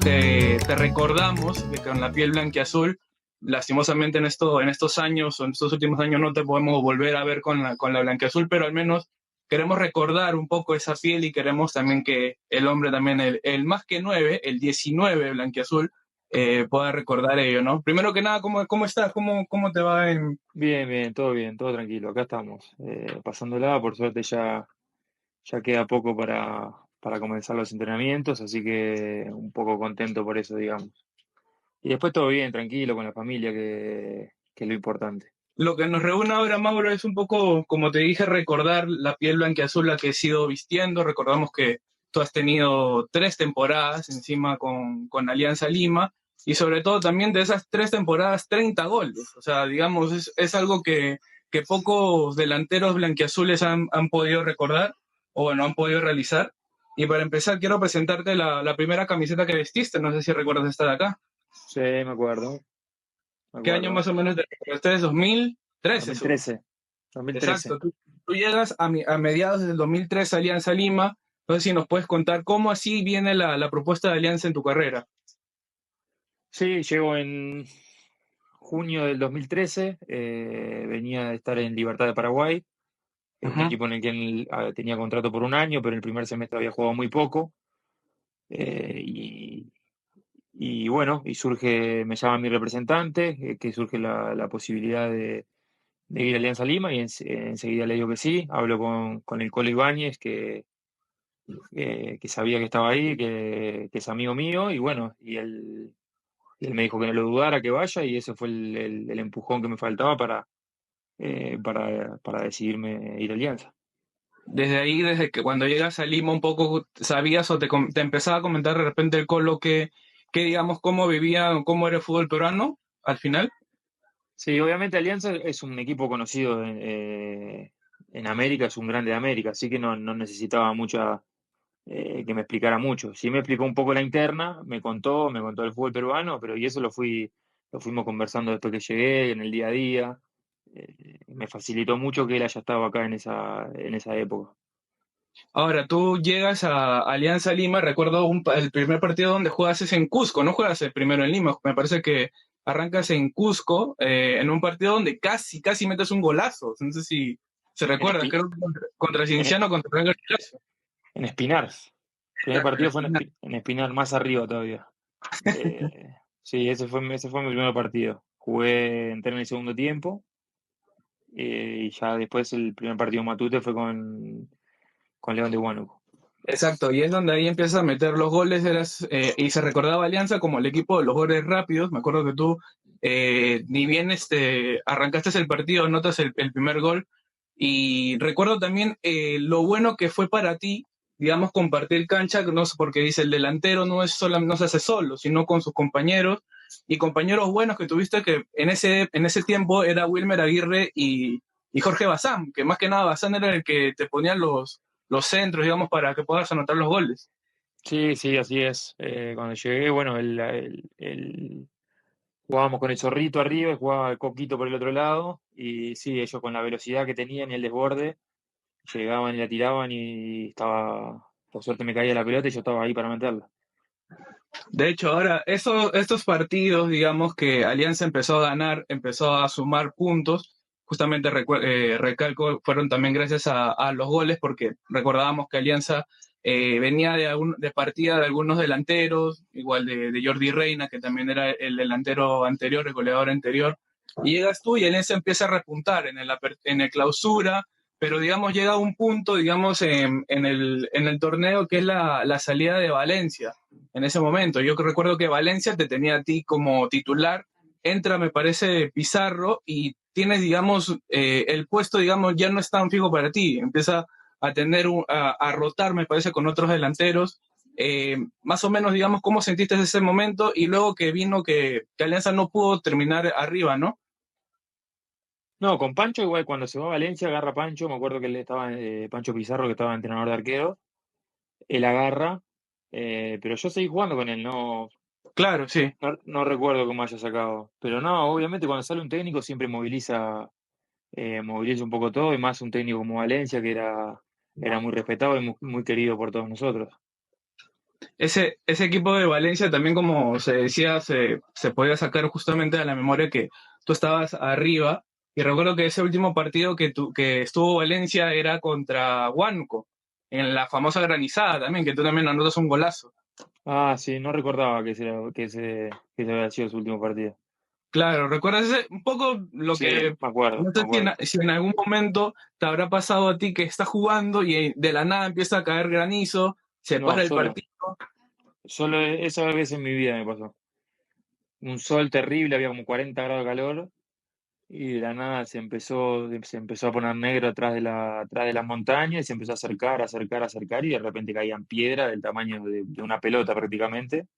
te recordamos de que con la piel blanquiazul, lastimosamente en estos años o en estos últimos años no te podemos volver a ver con la blanquiazul, pero al menos queremos recordar un poco esa piel y queremos también que el hombre también, el más que 9, el 19 blanquiazul, pueda recordar ello, ¿no? Primero que nada, ¿cómo estás? ¿Cómo te va en... Bien, todo tranquilo, acá estamos, pasándola, por suerte ya queda poco para comenzar los entrenamientos, así que un poco contento por eso, digamos. Y después todo bien, tranquilo, con la familia, que es lo importante. Lo que nos reúne ahora, Mauro, es un poco, como te dije, recordar la piel blanquiazul la que he sido vistiendo. Recordamos que tú has tenido 3 temporadas encima con Alianza Lima y sobre todo también de esas 3 temporadas, 30 goles. O sea, digamos, es algo que pocos delanteros blanquiazules han podido recordar o bueno, han podido realizar. Y para empezar, quiero presentarte la primera camiseta que vestiste. No sé si recuerdas esta de acá. Sí, me ¿Qué año acuerdo. más o menos te recordaste? ¿Es 2013? 2013, 2013. Exacto, tú llegas a mediados del 2003 a Alianza Lima, entonces si nos puedes contar cómo así viene la propuesta de Alianza en tu carrera. Sí, llego en junio del 2013, venía de estar en Libertad de Paraguay, un Ujú. equipo en el que tenía contrato por un año, pero el primer semestre había jugado muy poco. Eh, y, y bueno, me llama mi representante, que surge la posibilidad de ir a Alianza Lima y enseguida le digo que sí. Hablo con el Colo Ibáñez, que sabía que estaba ahí, que es amigo mío, y bueno, y él me dijo que no lo dudara, que vaya, y ese fue el empujón que me faltaba para decidirme ir a Alianza. Desde ahí, desde que cuando llegas a Lima un poco sabías o te empezaba a comentar de repente el Colo que digamos cómo vivía o cómo era el fútbol peruano al final. Sí, obviamente Alianza es un equipo conocido en América, es un grande de América, así que no necesitaba que me explicara mucho. Sí me explicó un poco la interna, me contó el fútbol peruano, pero y eso lo fuimos conversando después que llegué, en el día a día. Me facilitó mucho que él haya estado acá en esa época. Ahora, tú llegas a Alianza Lima, recuerdo el primer partido donde juegas es en Cusco, no juegas el primero en Lima, me parece que arrancas en Cusco, en un partido donde casi metes un golazo, no sé si se En, recuerda, Espi- creo que contra en, Cienciano, contra Real Garcilaso. en Espinar. El primer Exacto, en partido fue Espinar. En Espinar, más arriba todavía. Sí, ese fue mi primer partido. Entré en el segundo tiempo, y ya después el primer partido Matute fue con León de Huánuco. Exacto, y es donde ahí empiezas a meter los goles, y se recordaba Alianza como el equipo de los goles rápidos, me acuerdo que tú, ni bien arrancaste el partido, notas el primer gol, y recuerdo también lo bueno que fue para ti, digamos, compartir cancha, no sé, porque dice el delantero no se hace solo, sino con sus compañeros, y compañeros buenos que tuviste que en ese tiempo era Wilmer Aguirre y Jorge Bazán, que más que nada Bazán era el que te ponía los centros, digamos, para que puedas anotar los goles. Sí, sí, así es. Cuando llegué, bueno, jugábamos con el Zorrito arriba y jugaba el Coquito por el otro lado. Y sí, ellos con la velocidad que tenían y el desborde, llegaban y la tiraban y por suerte me caía la pelota y yo estaba ahí para meterla. De hecho, ahora, estos partidos, digamos, que Alianza empezó a ganar, empezó a sumar puntos, justamente recalco, fueron también gracias a los goles, porque recordábamos que Alianza venía de partida de algunos delanteros, igual de Jordi Reina, que también era el delantero anterior, el goleador anterior, y llegas tú y Alianza empieza a repuntar en el clausura, pero digamos llega a un punto, digamos, en el torneo que es la salida de Valencia en ese momento. Yo recuerdo que Valencia te tenía a ti como titular, entra, me parece, Pizarro y tienes, digamos, el puesto, digamos, ya no es tan fijo para ti, empieza a rotar, me parece, con otros delanteros. Más o menos, digamos, cómo sentiste ese momento y luego que vino que Alianza no pudo terminar arriba, ¿no? No, con Pancho igual cuando se va a Valencia agarra a Pancho, me acuerdo que él estaba, Pancho Pizarro, que estaba entrenador de arquero, él agarra, pero yo seguí jugando con él, Claro, sí. no recuerdo cómo haya sacado. Pero no, obviamente cuando sale un técnico siempre moviliza un poco todo, y más un técnico como Valencia, que era muy respetado y muy querido por todos nosotros. Ese equipo de Valencia también, como se decía, se podía sacar justamente a la memoria que tú estabas arriba. Y recuerdo que ese último partido que estuvo Valencia era contra Huánuco, en la famosa granizada también, que tú también anotas un golazo. Ah, sí, no recordaba que ese había sido su último partido. Claro, ¿recuerdas un poco lo Sí, que, me acuerdo, no me sé si acuerdo. si en algún momento te habrá pasado a ti que estás jugando y de la nada empieza a caer granizo, se No, para el solo, partido? solo esa vez en mi vida me pasó. Un sol terrible, había como 40 grados de calor y de la nada se empezó a poner negro atrás de las montañas y se empezó a acercar, acercar, acercar y de repente caían piedras del tamaño de una pelota prácticamente.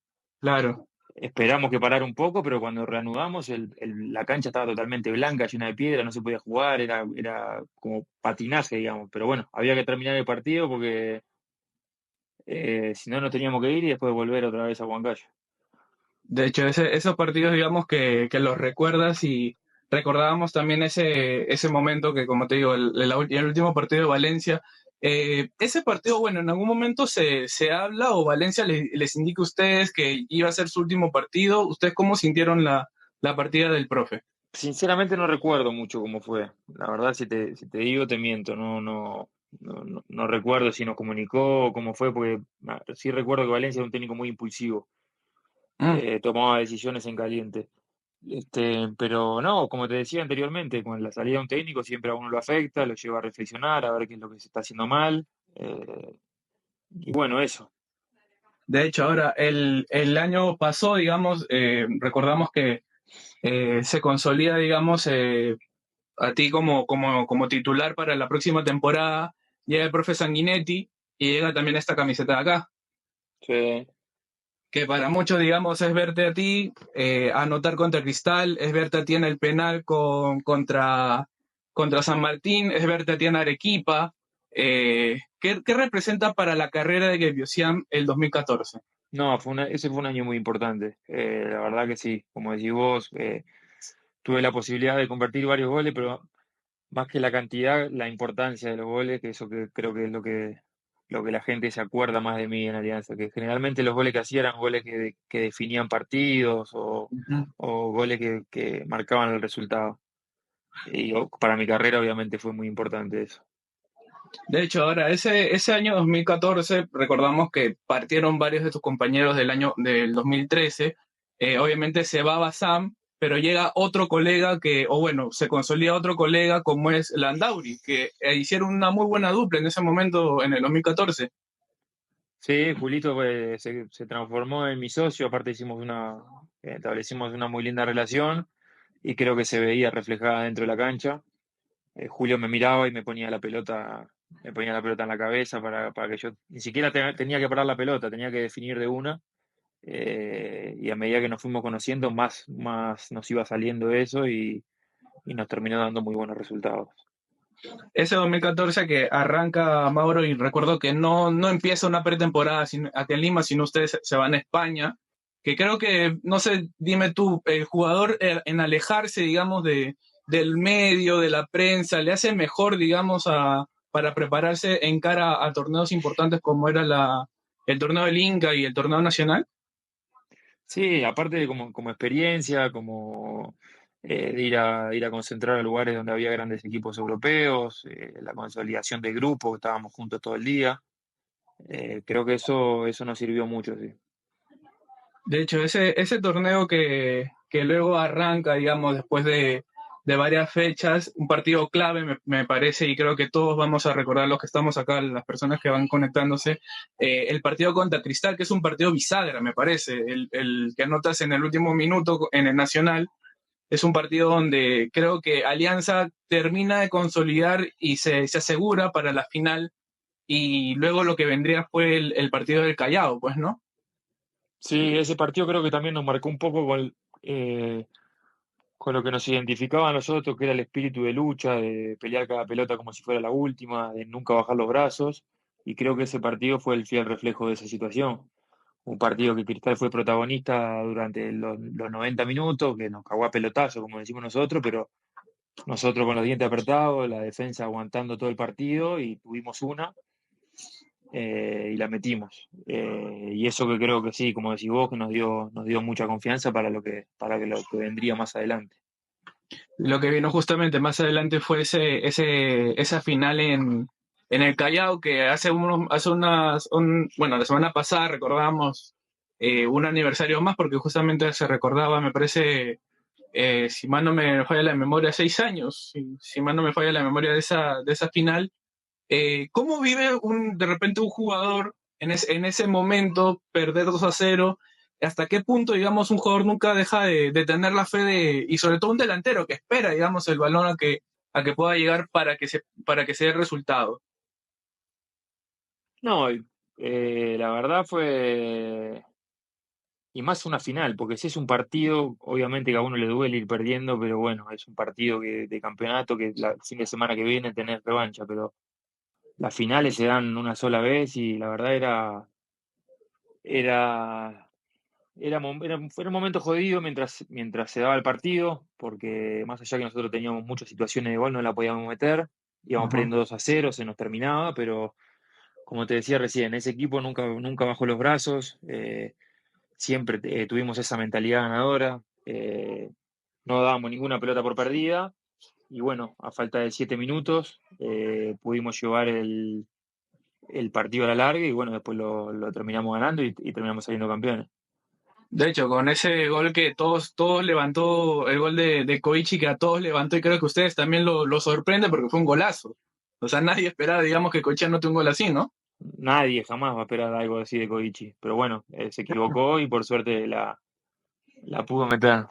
Claro. Esperamos que parara un poco, pero cuando reanudamos la cancha estaba totalmente blanca, llena de piedra, no se podía jugar, era como patinaje, digamos. Pero bueno, había que terminar el partido porque si no nos teníamos que ir y después volver otra vez a Huancayo. De hecho, esos partidos, digamos, que los recuerdas y recordábamos también ese momento que, como te digo, el último partido de Valencia. Ese partido, bueno, en algún momento se habla o Valencia les indica a ustedes que iba a ser su último partido. ¿Ustedes cómo sintieron la partida del profe? Sinceramente no recuerdo mucho cómo fue. La verdad, si te digo, te miento. No recuerdo si nos comunicó o cómo fue, porque sí recuerdo que Valencia era un técnico muy impulsivo. Mm. Tomaba decisiones en caliente. Pero no, como te decía anteriormente, con la salida de un técnico siempre a uno lo afecta, lo lleva a reflexionar, a ver qué es lo que se está haciendo mal. Y bueno, eso. De hecho, ahora, el año pasó, digamos, recordamos que se consolida, digamos, a ti como titular para la próxima temporada, llega el profe Sanguinetti y llega también esta camiseta de acá, Sí. que para muchos, digamos, es verte a ti anotar contra Cristal, es verte a ti en el penal contra San Martín, es verte a ti en Arequipa. ¿Qué representa para la carrera de Gebiosian el 2014? No, ese fue un año muy importante. La verdad que sí, como decís vos, tuve la posibilidad de convertir varios goles, pero más que la cantidad, la importancia de los goles, que eso que creo que es lo que la gente se acuerda más de mí en Alianza, que generalmente los goles que hacía eran goles que definían partidos Ujú. o goles que marcaban el resultado. Y para mi carrera obviamente fue muy importante eso. De hecho, ahora, ese año 2014, recordamos que partieron varios de tus compañeros del 2013. Obviamente se va Bassam, pero llega otro colega o bueno, se consolida otro colega como es Landauri, que hicieron una muy buena dupla en ese momento, en el 2014. Sí, Julito pues, se transformó en mi socio, aparte establecimos una muy linda relación y creo que se veía reflejada dentro de la cancha. Julio me miraba y me ponía la pelota en la cabeza para que yo ni siquiera tenía que parar la pelota, tenía que definir de una. Y a medida que nos fuimos conociendo, más nos iba saliendo eso y nos terminó dando muy buenos resultados. Ese 2014 que arranca Mauro y recuerdo que no empieza una pretemporada aquí en Lima, sino ustedes se van a España, que creo que, no sé, dime tú, el jugador en alejarse, digamos, del medio, de la prensa, le hace mejor, digamos, para prepararse en cara a torneos importantes como era el torneo del Inca y el torneo nacional. Sí, aparte de como experiencia, como de ir a concentrar a lugares donde había grandes equipos europeos, la consolidación de grupo, que estábamos juntos todo el día. Creo que eso nos sirvió mucho, sí. De hecho, ese torneo que luego arranca, digamos, después de varias fechas, un partido clave me parece, y creo que todos vamos a recordar los que estamos acá, las personas que van conectándose, el partido contra Cristal, que es un partido bisagra, me parece, el que anotas en el último minuto en el Nacional, es un partido donde creo que Alianza termina de consolidar y se asegura para la final, y luego lo que vendría fue el partido del Callao, pues, ¿no? Sí, ese partido creo que también nos marcó un poco con lo que nos identificaba a nosotros, que era el espíritu de lucha, de pelear cada pelota como si fuera la última, de nunca bajar los brazos, y creo que ese partido fue el fiel reflejo de esa situación. Un partido que Cristal fue protagonista durante los 90 minutos, que nos cagó a pelotazo, como decimos nosotros, pero nosotros con los dientes apretados, la defensa aguantando todo el partido y tuvimos una. y la metimos. Y eso que creo que sí, como decís vos, que nos dio mucha confianza para lo que vendría más adelante. Lo que vino justamente más adelante fue esa final en el Callao, que bueno, la semana pasada recordamos un aniversario más, porque justamente se recordaba, me parece, si mal no me falla la memoria, 6 años, si mal no me falla la memoria de esa final. ¿Cómo vive de repente un jugador en ese momento perder 2-0? ¿Hasta qué punto, digamos, un jugador nunca deja de tener la fe y sobre todo un delantero que espera, digamos, el balón a que pueda llegar para que se dé el resultado? No, la verdad fue, y más una final, porque si es un partido, obviamente que a uno le duele ir perdiendo, pero bueno, es un partido de campeonato que el fin de semana que viene tenés revancha, pero las finales se dan una sola vez y la verdad era, fue un momento jodido mientras se daba el partido, porque más allá que nosotros teníamos muchas situaciones de gol, no la podíamos meter, íbamos Ujú. perdiendo 2-0, se nos terminaba, pero como te decía recién, ese equipo nunca bajó los brazos, siempre tuvimos esa mentalidad ganadora, no dábamos ninguna pelota por perdida, y bueno, a falta de 7 minutos pudimos llevar el partido a la larga y bueno, después lo terminamos ganando y terminamos saliendo campeones. De hecho, con ese gol que todos levantó, el gol de Koichi que a todos levantó, y creo que ustedes también lo sorprende porque fue un golazo. O sea, nadie esperaba, digamos, que Koichi anote un gol así, ¿no? Nadie jamás va a esperar algo así de Koichi, pero bueno, se equivocó y por suerte la pudo meter.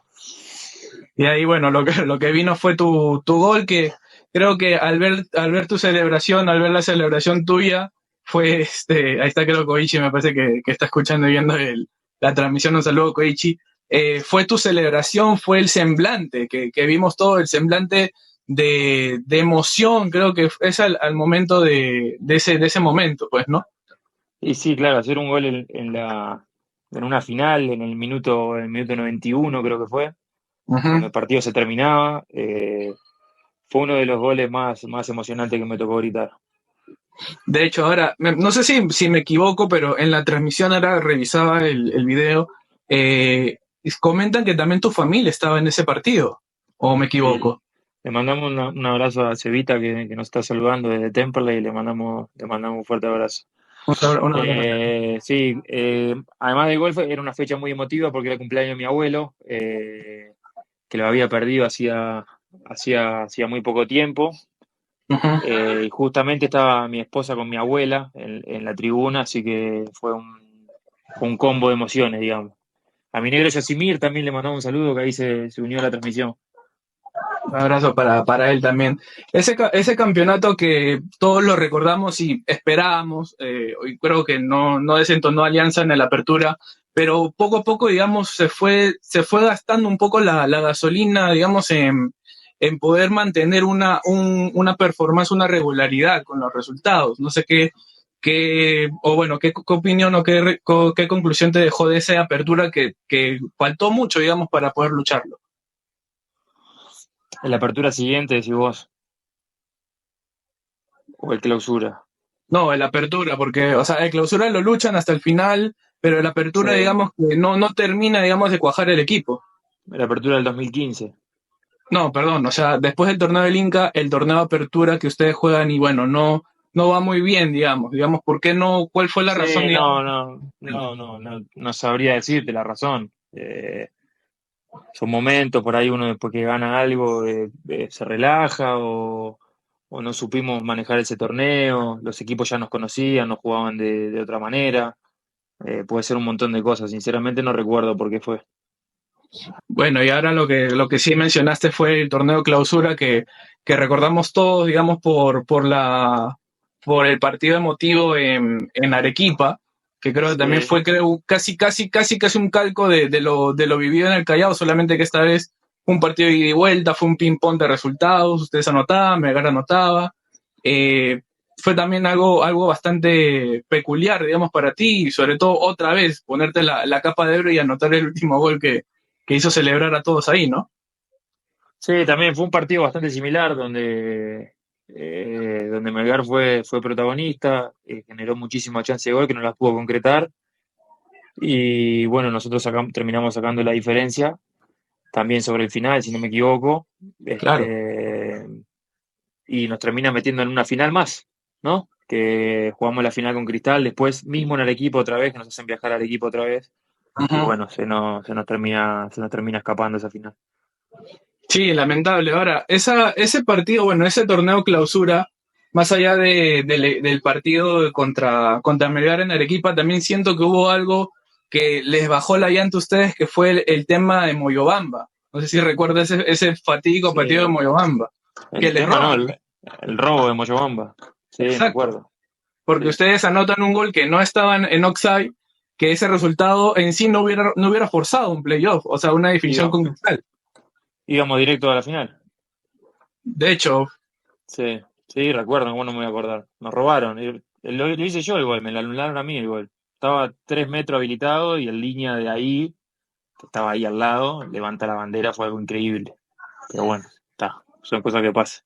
Y ahí, bueno, lo que vino fue tu gol, que creo que al ver tu celebración, al ver la celebración tuya, ahí está creo Koichi, me parece que está escuchando y viendo la transmisión, un saludo Koichi. Fue tu celebración, fue el semblante, que vimos todo, el semblante de emoción, creo que es al momento de ese momento, pues, ¿no? Y sí, claro, hacer un gol en una final, en el minuto 91 creo que fue, cuando Ujú. el partido se terminaba, fue uno de los goles más emocionantes que me tocó gritar. De hecho, ahora, no sé si me equivoco, pero en la transmisión ahora revisaba el video, comentan que también tu familia estaba en ese partido, o me Sí. equivoco. Le mandamos un abrazo a Cevita que nos está saludando desde Temperley y le mandamos un fuerte abrazo. Una- Sí, además del golf era una fecha muy emotiva porque era el cumpleaños de mi abuelo, que lo había perdido hacía muy poco tiempo. Ujú. Y justamente estaba mi esposa con mi abuela en la tribuna, así que fue un combo de emociones, digamos. A mi negro Yasimir también le mandamos un saludo, que ahí se unió a la transmisión. Un abrazo para él también. Ese campeonato que todos lo recordamos y esperábamos, y creo que no desentonó Alianza en la apertura, pero poco a poco, digamos, se fue gastando un poco la gasolina, digamos, en poder mantener una performance, una regularidad con los resultados. No sé o bueno, qué opinión o qué conclusión te dejó de esa apertura que faltó mucho, digamos, para poder lucharlo. En la apertura siguiente, decís vos, o el clausura. No, el apertura, porque, o sea, el clausura lo luchan hasta el final, pero el apertura, Sí, digamos, que no termina, digamos, de cuajar el equipo. la apertura del 2015. No, perdón, o sea, después del torneo del Inca, el torneo de apertura que ustedes juegan y bueno, no va muy bien, digamos, ¿por qué no? ¿Cuál fue la razón, Sí, digamos? no sabría decirte la razón. Son momentos, por ahí uno después que gana algo se relaja o no supimos manejar ese torneo, los equipos ya nos conocían, nos jugaban de otra manera, puede ser un montón de cosas, sinceramente no recuerdo por qué fue. Bueno, y ahora lo que sí mencionaste fue el torneo clausura que recordamos todos, digamos, por el partido emotivo en Arequipa, que creo que también Sí, fue, creo, casi un calco de lo vivido en el Callao, solamente que esta vez fue un partido de ida y vuelta, fue un ping-pong de resultados, ustedes anotaban, Melgar anotaba. Eh, Fue también algo bastante peculiar, digamos, para ti, y sobre todo otra vez ponerte la capa de oro y anotar el último gol que hizo celebrar a todos ahí, ¿no? sí, también fue un partido bastante similar donde donde Melgar fue protagonista, generó muchísimas chances de gol que no las pudo concretar. Y bueno, nosotros terminamos sacando la diferencia, también sobre el final, si no me equivoco. Claro. Este, y nos termina metiendo en una final más, ¿no? Que jugamos la final con Cristal, después mismo en el equipo otra vez, que nos hacen viajar al equipo otra vez. Y Ujú. bueno, se nos termina escapando esa final. Sí, lamentable. Ahora, ese partido, bueno, ese torneo clausura, más allá del partido contra Melgar en Arequipa, también siento que hubo algo que les bajó la llanta a ustedes, que fue el tema de Moyobamba. No sé si recuerdas ese fatídico partido de Sí, Moyobamba, que el les tema no, roban. el robo de Moyobamba. Sí, me Exacto. acuerdo. Porque Sí. ustedes anotan un gol que no estaban en offside, que ese resultado en sí no hubiera forzado un playoff, o sea, una definición Íbamos, con Cristal. íbamos directo a la final. De hecho, Sí, sí, recuerdo, cómo no me voy a acordar. Nos robaron. Lo hice yo el gol, me lo anularon a mí el gol. Estaba 3 metros habilitado y en línea de ahí, que estaba ahí al lado, levanta la bandera, fue algo increíble. Pero bueno, está, son cosas que pasan.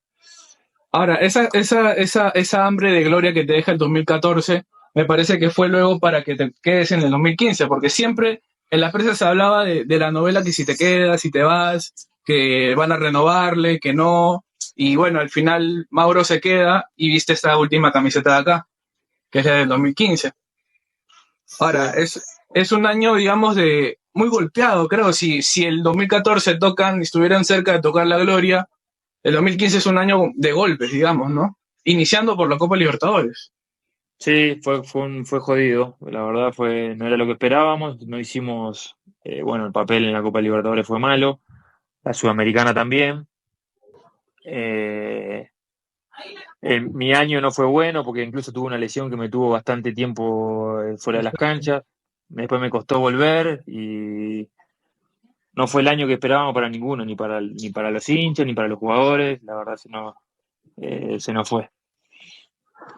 ahora, esa hambre de gloria que te deja el 2014, me parece que fue luego para que te quedes en el 2015, porque siempre en la prensa se hablaba de la novela que si te quedas, si te vas, que van a renovarle, que no. Y bueno, al final Mauro se queda y viste esta última camiseta de acá, que es la del 2015. Ahora, Sí. es un año, digamos, de muy golpeado, creo. Si el 2014 tocan, estuvieran cerca de tocar la gloria, el 2015 es un año de golpes, digamos, ¿no? Iniciando por la Copa Libertadores. Sí, fue jodido. La verdad no era lo que esperábamos. No hicimos, bueno, el papel en la Copa Libertadores fue malo. La Sudamericana también. Eh, mi año no fue bueno porque incluso tuve una lesión que me tuvo bastante tiempo fuera de las canchas. Después me costó volver y no fue el año que esperábamos para ninguno, ni para los hinchas, ni para los jugadores. La verdad se nos fue.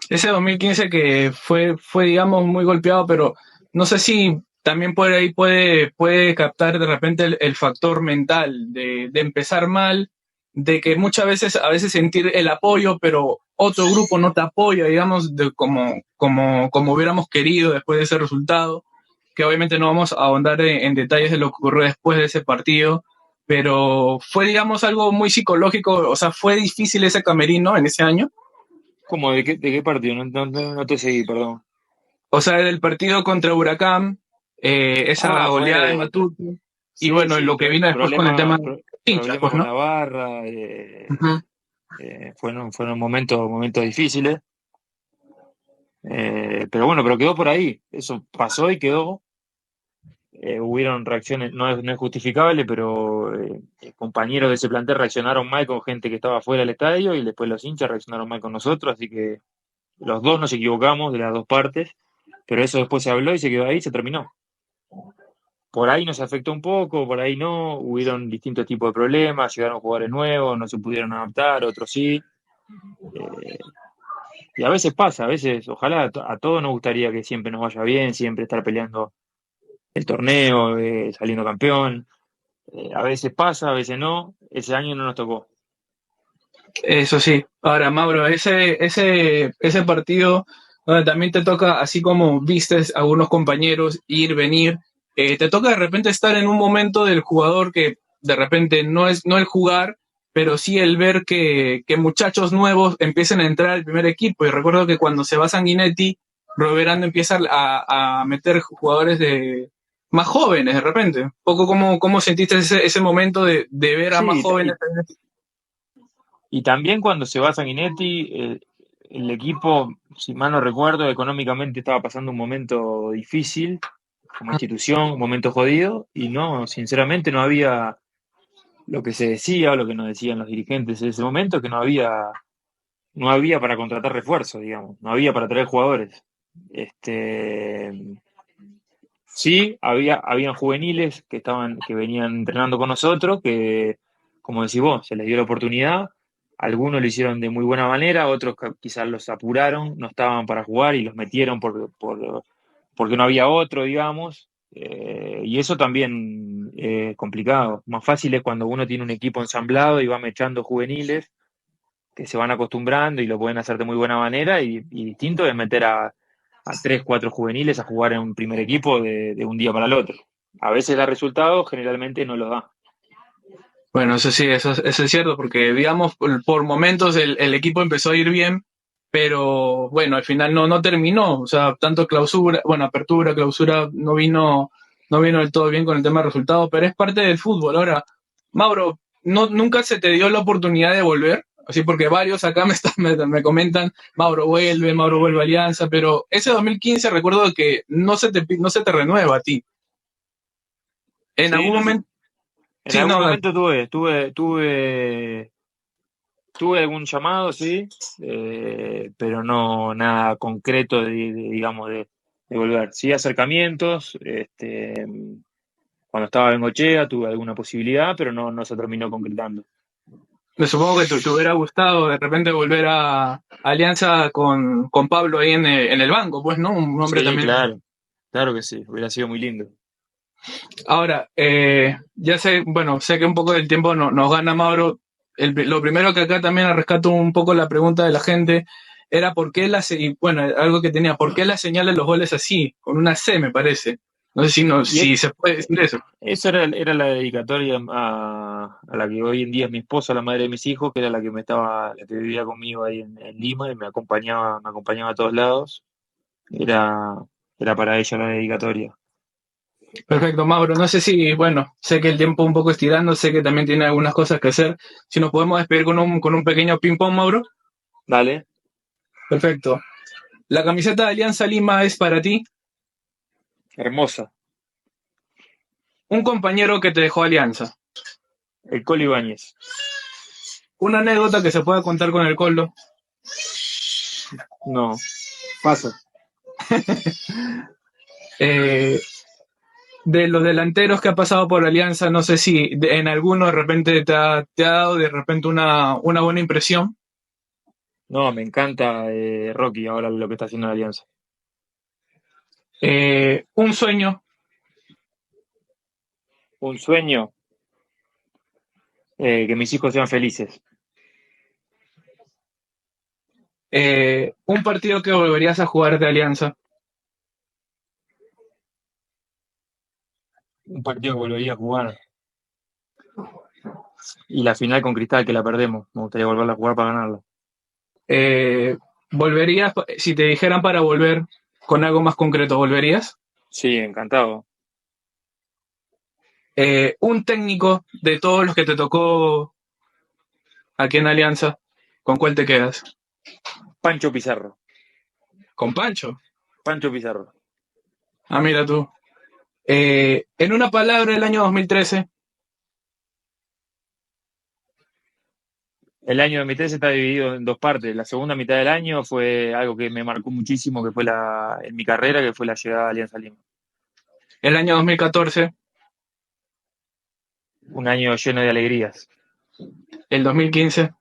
Ese 2015 que fue, digamos, muy golpeado, pero no sé si también por ahí puede captar de repente el factor mental de empezar mal, de que muchas veces, a veces sentir el apoyo, pero otro grupo no te apoya, digamos, como hubiéramos querido después de ese resultado, que obviamente no vamos a ahondar en detalles de lo que ocurrió después de ese partido, pero fue, digamos, algo muy psicológico, o sea, fue difícil ese camerino en ese año. ¿Cómo? ¿De qué partido? No te seguí, perdón. O sea, del partido contra Huracán, esa Ah, goleada de Matute, y sí, bueno, sí, lo que vino después con el tema de hinchas, problema pues, con ¿no? la barra. Ujú. Fueron momentos difíciles. Pero bueno, pero quedó por ahí. Eso pasó y quedó. Hubieron reacciones, no es justificable, pero compañeros de ese plantel reaccionaron mal con gente que estaba fuera del estadio y después los hinchas reaccionaron mal con nosotros, así que los dos nos equivocamos de las dos partes, pero eso después se habló y se quedó ahí y se terminó. Por ahí nos afectó un poco, por ahí no, hubieron distintos tipos de problemas, llegaron jugadores nuevos, no se pudieron adaptar, otros sí. Eh, y a veces pasa, a veces, ojalá a todos nos gustaría que siempre nos vaya bien, siempre estar peleando el torneo, saliendo campeón. A veces pasa, a veces no. Ese año no nos tocó. Eso sí. Ahora, Mauro, ese partido donde también te toca, así como vistes a algunos compañeros ir, venir, te toca de repente estar en un momento del jugador que de repente no es no el jugar, pero sí el ver que muchachos nuevos empiecen a entrar al primer equipo. Y recuerdo que cuando se va Sanguinetti, Roberando empieza a meter jugadores más jóvenes de repente. Un poco cómo sentiste ese momento de ver a más Sí, jóvenes. y también cuando se va Sanguinetti, el equipo, si mal no recuerdo, económicamente estaba pasando un momento difícil como institución, un momento jodido, y no, sinceramente no había lo que se decía o lo que nos decían los dirigentes en ese momento, que no había para contratar refuerzos, digamos, no había para traer jugadores. Este, Sí, habían juveniles que venían entrenando con nosotros, que, como decís vos, se les dio la oportunidad. Algunos lo hicieron de muy buena manera, otros quizás los apuraron, no estaban para jugar y los metieron porque no había otro, digamos. Y eso también es complicado. Más fácil es cuando uno tiene un equipo ensamblado y va mechando juveniles, que se van acostumbrando y lo pueden hacer de muy buena manera, y distinto es meter a 3, 4 juveniles a jugar en un primer equipo de un día para el otro. A veces da resultados, generalmente no lo da. Bueno, eso sí, eso es cierto, porque digamos, por momentos el equipo empezó a ir bien, pero bueno, al final no terminó. O sea, tanto clausura, bueno, apertura, clausura, no vino del todo bien con el tema de resultados, pero es parte del fútbol. Ahora, Mauro, ¿nunca se te dio la oportunidad de volver? Así porque varios acá me comentan, Mauro vuelve a Alianza, pero ese 2015 recuerdo que no se te renueva a ti. En Sí, algún no sé. momento, En sí, algún no, momento tuve algún llamado, sí, pero no nada concreto digamos, de volver. Sí, acercamientos, cuando estaba en Bengochea tuve alguna posibilidad, pero no se terminó concretando. me supongo que te hubiera gustado de repente volver a Alianza con Pablo ahí en el banco, pues, ¿no? Un hombre Sí, también. claro, claro que sí, hubiera sido muy lindo. Ahora, ya sé, bueno, sé que un poco del tiempo nos gana Mauro. Lo primero que acá también rescato un poco la pregunta de la gente era por qué y bueno, algo que tenía, ¿por qué la señalan los goles así? Con una C, me parece. No sé si, no, Y si se puede decir eso. eso era la dedicatoria a la que hoy en día es mi esposa, la madre de mis hijos, que era la que vivía conmigo ahí en Lima y me acompañaba a todos lados. Era, era para ella la dedicatoria. Perfecto, Mauro. No sé si, bueno, sé que el tiempo un poco estirando, sé que también tiene algunas cosas que hacer. Si nos podemos despedir con un pequeño ping-pong, Mauro. Dale, Perfecto. La camiseta de Alianza Lima es para ti. hermosa. Un compañero que te dejó Alianza. El Colo Ibáñez. Una anécdota que se pueda contar con el Colo. No, paso. Eh, de los delanteros que ha pasado por Alianza, no sé si en alguno de repente te ha dado de repente una buena impresión. No, me encanta Rocky ahora lo que está haciendo la Alianza. Un sueño, Un sueño, que mis hijos sean felices. un partido que volverías a jugar de Alianza. Un partido que volvería a jugar. Y la final con Cristal, que la perdemos. Me gustaría volverla a jugar para ganarla. ¿Volverías, si te dijeran para volver con algo más concreto, volverías? Sí, encantado. Un técnico de todos los que te tocó aquí en Alianza, ¿con cuál te quedas? Pancho Pizarro. Con Pancho. Pancho Pizarro. Ah, mira tú. En una palabra, el año 2013. El año de mi tesis está dividido en dos partes. La segunda mitad del año fue algo que me marcó muchísimo, que fue en mi carrera, que fue la llegada de Alianza Lima. El año 2014. Un año lleno de alegrías. El 2015.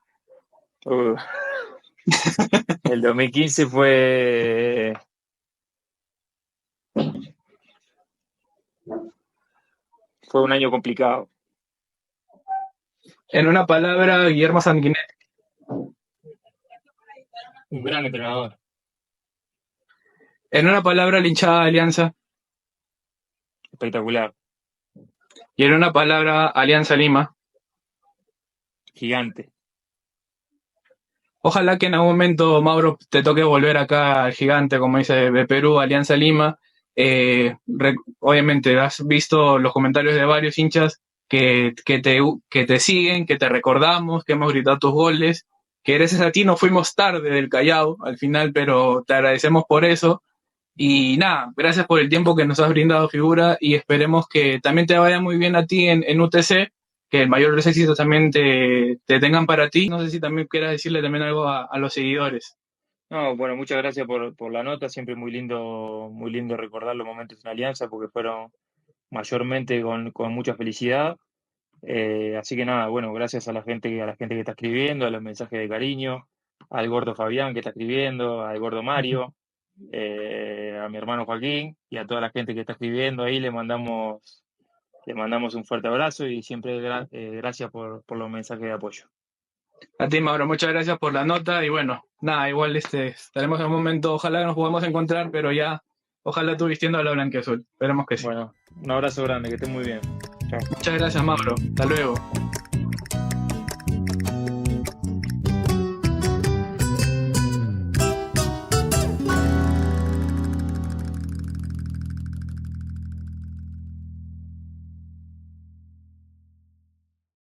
Uh, el 2015 fue un año complicado. En una palabra, Guillermo Sanguinetti. Un gran entrenador. En una palabra, la hinchada de Alianza. Espectacular. Y en una palabra, Alianza Lima. Gigante. Ojalá que en algún momento, Mauro, te toque volver acá al gigante, como dice, de Perú, Alianza Lima. Obviamente has visto los comentarios de varios hinchas que te siguen, que te recordamos, que hemos gritado tus goles, que gracias a ti nos fuimos tarde del Callao al final, pero te agradecemos por eso. Y nada, gracias por el tiempo que nos has brindado, figura, y esperemos que también te vaya muy bien a ti en UTC, que el mayor de los éxitos también te tengan para ti. No sé si también quieras decirle también algo a los seguidores. No, bueno, muchas gracias por la nota. Siempre muy lindo recordar los momentos en Alianza porque fueron mayormente con mucha felicidad. Así que nada, bueno, gracias a la gente que está escribiendo, a los mensajes de cariño, al gordo Fabián que está escribiendo, al gordo Mario, a mi hermano Joaquín y a toda la gente que está escribiendo ahí le mandamos un fuerte abrazo y siempre gracias por los mensajes de apoyo. A ti, Mauro, muchas gracias por la nota y bueno, nada, igual estaremos en un momento, ojalá nos podamos encontrar, pero ya, ojalá tú vistiendo a la blanquiazul. Esperemos que sí. Bueno, un abrazo grande, que estés muy bien. Chao. Muchas gracias, Mauro. Hasta luego.